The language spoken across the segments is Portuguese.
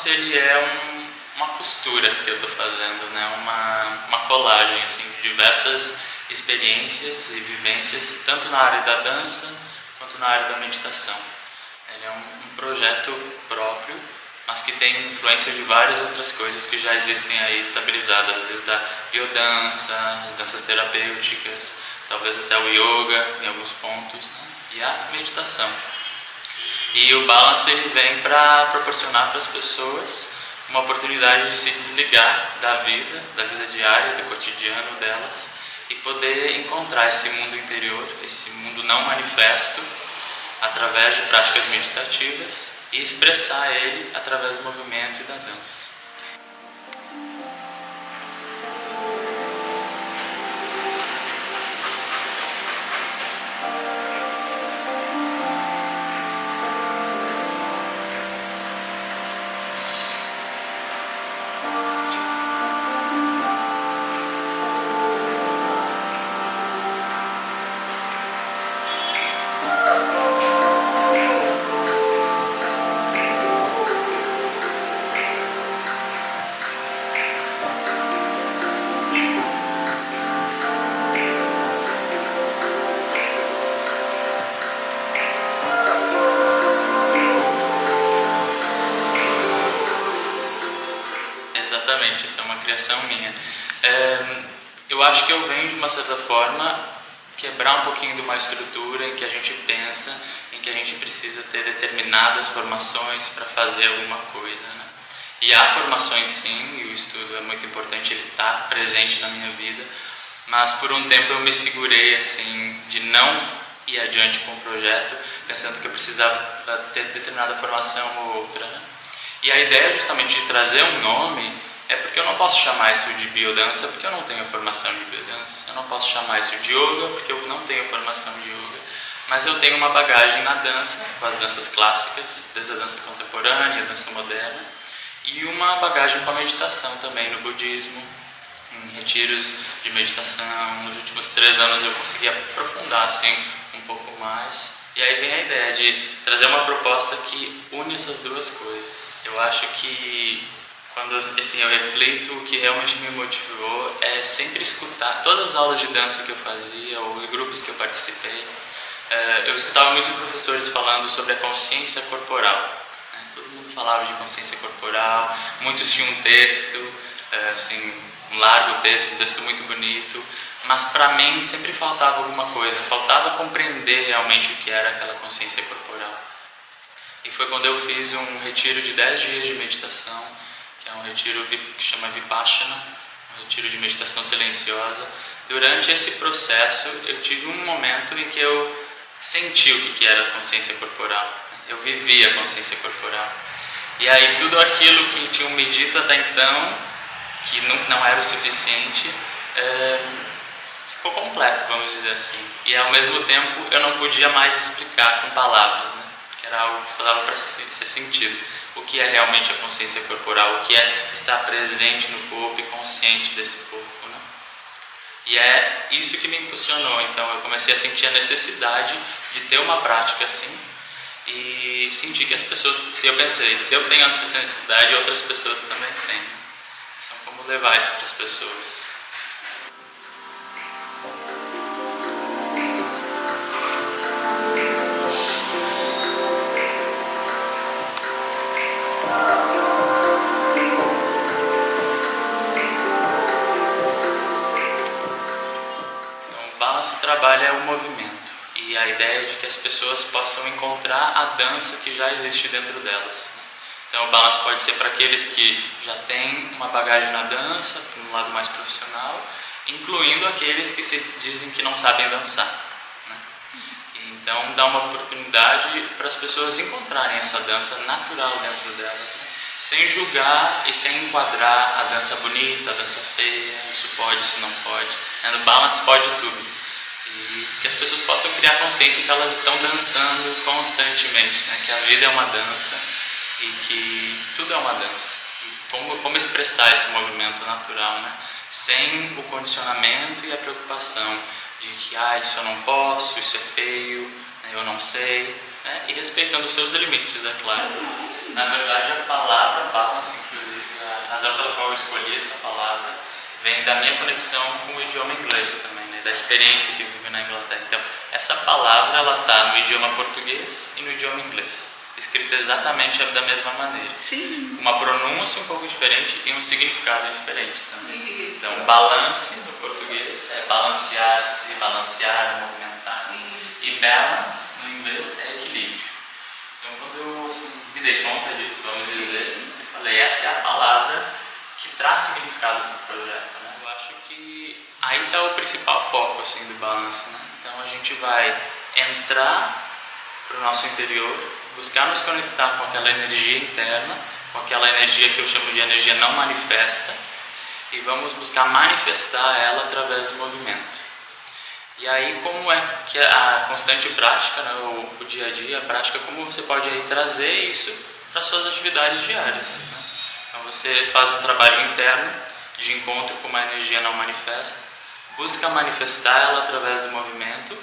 balance ele é uma costura que eu estou fazendo, né? Uma colagem assim, de diversas experiências e vivências, tanto na área da dança quanto na área da meditação. Ele é um projeto próprio, mas que tem influência de várias outras coisas que já existem aí estabilizadas, desde a biodança, as danças terapêuticas, talvez até o yoga em alguns pontos, né? E a meditação. E o balance ele vem para proporcionar para as pessoas uma oportunidade de se desligar da vida diária, do cotidiano delas, e poder encontrar esse mundo interior, esse mundo não manifesto, através de práticas meditativas e expressar ele através do movimento e da dança. Exatamente, isso é uma criação minha. Eu acho que eu venho, de uma certa forma, quebrar um pouquinho de uma estrutura em que a gente pensa, em que a gente precisa ter determinadas formações para fazer alguma coisa, né? E há formações sim, e o estudo é muito importante, ele está presente na minha vida, mas por um tempo eu me segurei assim, de não ir adiante com o projeto, pensando que eu precisava ter determinada formação ou outra, né? E a ideia justamente de trazer um nome é porque eu não posso chamar isso de biodança porque eu não tenho formação de biodança. Eu não posso chamar isso de yoga porque eu não tenho formação de yoga. Mas eu tenho uma bagagem na dança, com as danças clássicas, desde a dança contemporânea, a dança moderna, e uma bagagem com a meditação também, no budismo, em retiros de meditação. Nos últimos 3 anos eu consegui aprofundar assim, um pouco mais. E aí vem a ideia de trazer uma proposta que une essas duas coisas. Eu acho que quando assim, eu reflito, o que realmente me motivou é sempre escutar todas as aulas de dança que eu fazia, ou os grupos que eu participei. Eu escutava muitos professores falando sobre a consciência corporal, né? Todo mundo falava de consciência corporal, muitos tinham um texto, assim, um largo texto, um texto muito bonito, mas para mim sempre faltava alguma coisa, faltava compreender realmente o que era aquela consciência corporal. E foi quando eu fiz um retiro de 10 dias de meditação, que é um retiro que chama Vipassana, um retiro de meditação silenciosa. Durante esse processo eu tive um momento em que eu senti o que era a consciência corporal, eu vivi a consciência corporal. E aí tudo aquilo que tinham me dito até então, que não era o suficiente, ficou completo, vamos dizer assim. E ao mesmo tempo eu não podia mais explicar com palavras, né? Que era algo que só dava para ser sentido. O que é realmente a consciência corporal, o que é estar presente no corpo e consciente desse corpo, né? E é isso que me impulsionou. Então eu comecei a sentir a necessidade de ter uma prática assim, e senti que as pessoas, se eu tenho essa necessidade, outras pessoas também têm. Então como levar isso para as pessoas? Balance trabalha o movimento e a ideia de que as pessoas possam encontrar a dança que já existe dentro delas. Então o balance pode ser para aqueles que já têm uma bagagem na dança, para um lado mais profissional, incluindo aqueles que se dizem que não sabem dançar, né? Então dá uma oportunidade para as pessoas encontrarem essa dança natural dentro delas, né? Sem julgar e sem enquadrar a dança bonita, a dança feia, isso pode, isso não pode. No balance pode tudo. E que as pessoas possam criar consciência que elas estão dançando constantemente, né? Que a vida é uma dança e que tudo é uma dança. E como expressar esse movimento natural, né? Sem o condicionamento e a preocupação de que isso eu não posso, isso é feio, né? Eu não sei. né? E respeitando os seus limites, é claro. Na verdade, a palavra balance, inclusive, a razão pela qual eu escolhi essa palavra vem da minha conexão com o idioma inglês também, né? Da experiência que vive na Inglaterra. Então, essa palavra ela está no idioma português e no idioma inglês, escrita exatamente da mesma maneira. Sim. Uma pronúncia um pouco diferente e um significado diferente também. Isso. Então, balance no português é balancear-se, balancear, movimentar-se. E balance no inglês é equilíbrio. Então, quando eu me dei conta disso, vamos dizer, eu falei, essa é a palavra que traz significado para o projeto, né? Eu acho que aí está o principal foco assim, do balance, né? Então, a gente vai entrar para o nosso interior, buscar nos conectar com aquela energia interna, com aquela energia que eu chamo de energia não manifesta, e vamos buscar manifestar ela através do movimento. E aí, como é que a constante prática, né, o dia a dia, a prática, como você pode aí trazer isso para suas atividades diárias, né? Então, você faz um trabalho interno de encontro com uma energia não manifesta, busca manifestar ela através do movimento,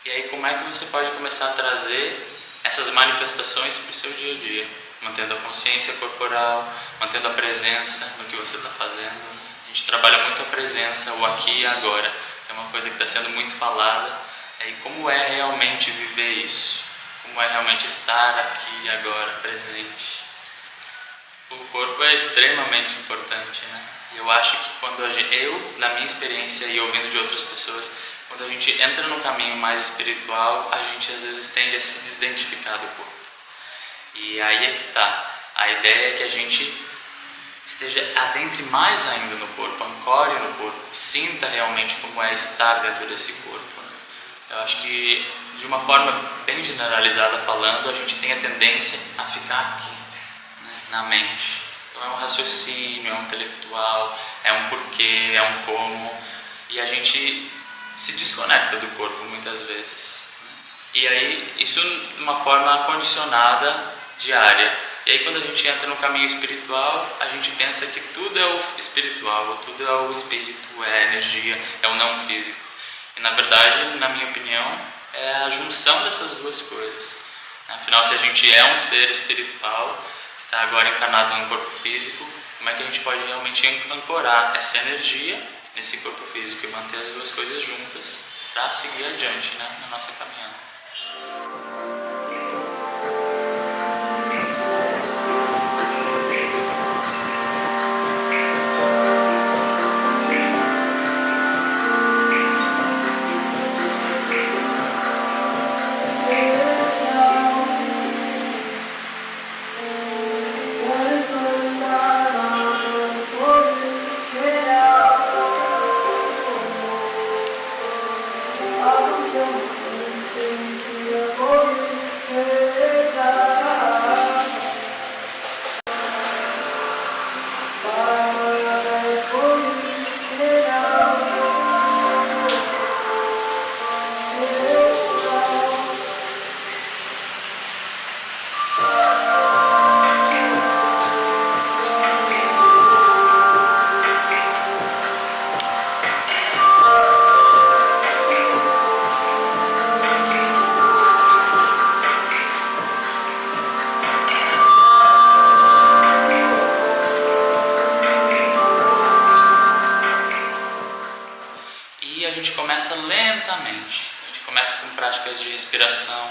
e aí como é que você pode começar a trazer essas manifestações para o seu dia a dia, mantendo a consciência corporal, mantendo a presença no que você está fazendo. A gente trabalha muito a presença, o aqui e agora. É uma coisa que está sendo muito falada, e como é realmente viver isso, como é realmente estar aqui e agora, presente. O corpo é extremamente importante, né? E eu acho que quando na minha experiência e ouvindo de outras pessoas, quando a gente entra num caminho mais espiritual, a gente às vezes tende a se desidentificar do corpo. E aí é que está. A ideia é que a gente esteja adentre mais ainda no corpo, ancore no corpo, sinta realmente como é estar dentro desse corpo, né? Eu acho que, de uma forma bem generalizada falando, a gente tem a tendência a ficar aqui, né, na mente. Então é um raciocínio, é um intelectual, é um porquê, é um como, e a gente se desconecta do corpo muitas vezes, né? E aí, isso de uma forma condicionada, diária. E aí, quando a gente entra no caminho espiritual, a gente pensa que tudo é o espiritual, tudo é o espírito, é a energia, é o não físico. E na verdade, na minha opinião, é a junção dessas duas coisas. Afinal, se a gente é um ser espiritual, que está agora encarnado num corpo físico, como é que a gente pode realmente ancorar essa energia nesse corpo físico e manter as duas coisas juntas para seguir adiante, né, na nossa caminhada? Começa lentamente, então a gente começa com práticas de respiração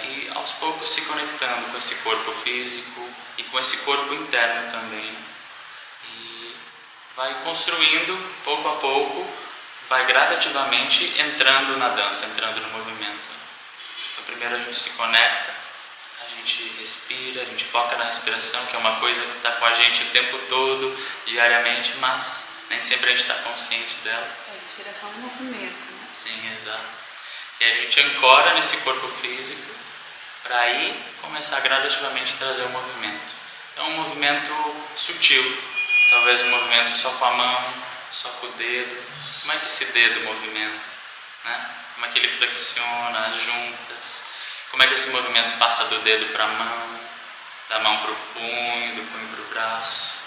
e aos poucos se conectando com esse corpo físico e com esse corpo interno também, né? E vai construindo pouco a pouco, vai gradativamente entrando na dança, entrando no movimento. Então primeiro a gente se conecta, a gente respira, a gente foca na respiração, que é uma coisa que está com a gente o tempo todo, diariamente, mas nem sempre a gente está consciente dela. Respiração é movimento, né? Sim, exato. E a gente ancora nesse corpo físico para aí começar gradativamente a trazer o movimento. Então, um movimento sutil, talvez um movimento só com a mão, só com o dedo. Como é que esse dedo movimenta, né? Como é que ele flexiona as juntas? Como é que esse movimento passa do dedo para a mão, da mão para o punho, do punho para o braço,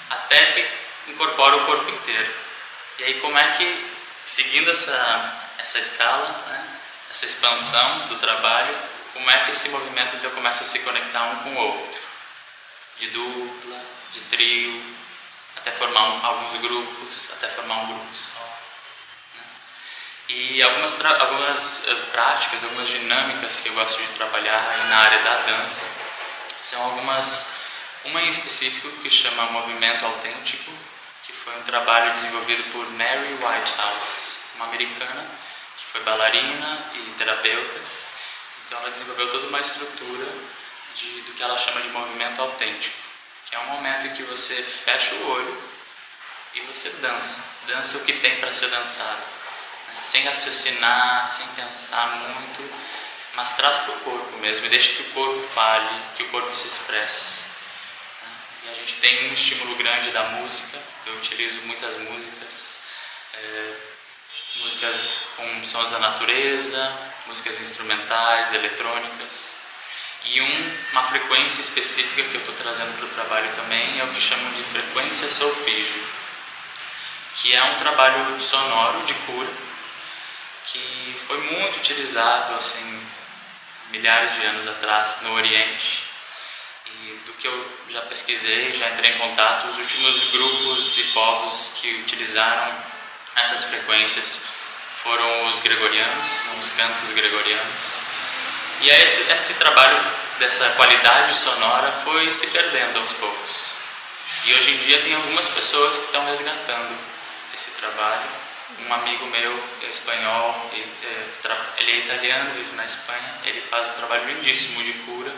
até que incorpora o corpo inteiro. E aí como é que, seguindo essa escala, né, essa expansão do trabalho, como é que esse movimento então começa a se conectar um com o outro, de dupla, de trio, até formar alguns grupos, até formar um grupo só. Né? E algumas práticas, algumas dinâmicas que eu gosto de trabalhar aí na área da dança, são uma em específico que chama Movimento Autêntico, que foi um trabalho desenvolvido por Mary Whitehouse, uma americana que foi bailarina e terapeuta. Então ela desenvolveu toda uma estrutura do que ela chama de movimento autêntico, que é um momento em que você fecha o olho e você dança o que tem para ser dançado, né? Sem raciocinar, sem pensar muito, mas traz para o corpo mesmo e deixa que o corpo fale, que o corpo se expresse. E a gente tem um estímulo grande da música. Eu utilizo muitas músicas, músicas com sons da natureza, músicas instrumentais, eletrônicas. E uma frequência específica que eu estou trazendo para o trabalho também é o que chamam de frequência solfígio, que é um trabalho sonoro de cura, que foi muito utilizado assim, milhares de anos atrás no Oriente. E do que eu já pesquisei, já entrei em contato, os últimos grupos e povos que utilizaram essas frequências foram os gregorianos, os cantos gregorianos. E aí esse trabalho dessa qualidade sonora foi se perdendo aos poucos. E hoje em dia tem algumas pessoas que estão resgatando esse trabalho. Um amigo meu, espanhol, ele é italiano, vive na Espanha, ele faz um trabalho lindíssimo de cura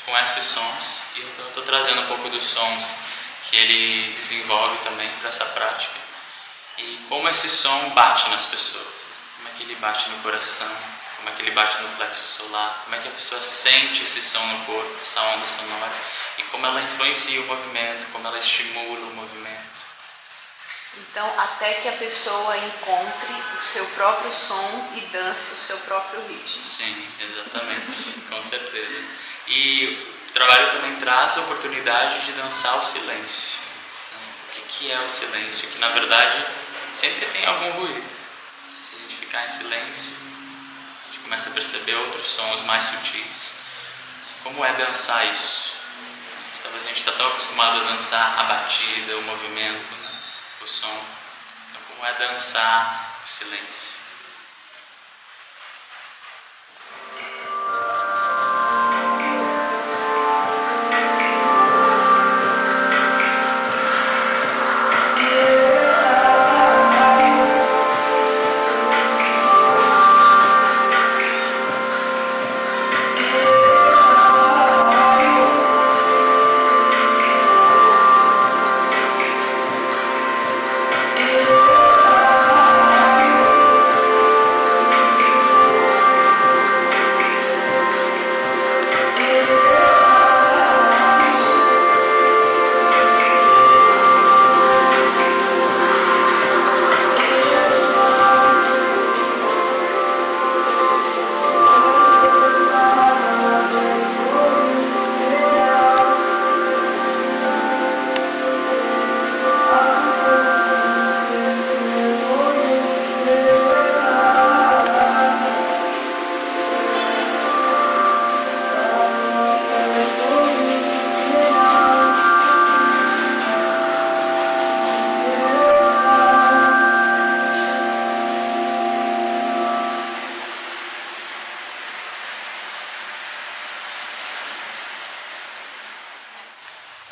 com esses sons, e então eu estou trazendo um pouco dos sons que ele desenvolve também para essa prática, e como esse som bate nas pessoas, né? Como é que ele bate no coração, como é que ele bate no plexo solar, como é que a pessoa sente esse som no corpo, essa onda sonora, e como ela influencia o movimento, como ela estimula o movimento. Então, até que a pessoa encontre o seu próprio som e dance o seu próprio ritmo. Sim, exatamente, com certeza. E o trabalho também traz a oportunidade de dançar o silêncio. O que é o silêncio? Que na verdade sempre tem algum ruído. Se a gente ficar em silêncio, a gente começa a perceber outros sons mais sutis. Como é dançar isso? Talvez a gente está tão acostumado a dançar a batida, o movimento, né? O som. Então, como é dançar o silêncio?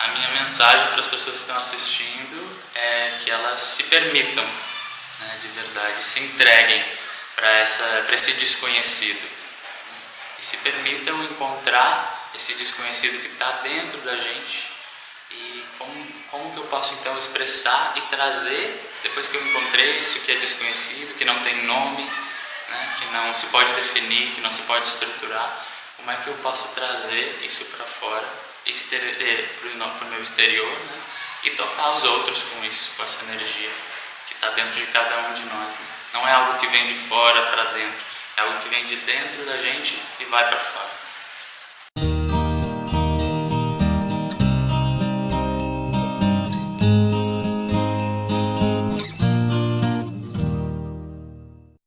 A minha mensagem para as pessoas que estão assistindo é que elas se permitam, né, de verdade, se entreguem para esse desconhecido, né, e se permitam encontrar esse desconhecido que está dentro da gente e como que eu posso então expressar e trazer, depois que eu encontrei isso que é desconhecido, que não tem nome, né, que não se pode definir, que não se pode estruturar, como é que eu posso trazer isso para fora, para o meu exterior, né? E tocar os outros com isso, com essa energia que está dentro de cada um de nós, né? Não é algo que vem de fora para dentro, é algo que vem de dentro da gente e vai para fora.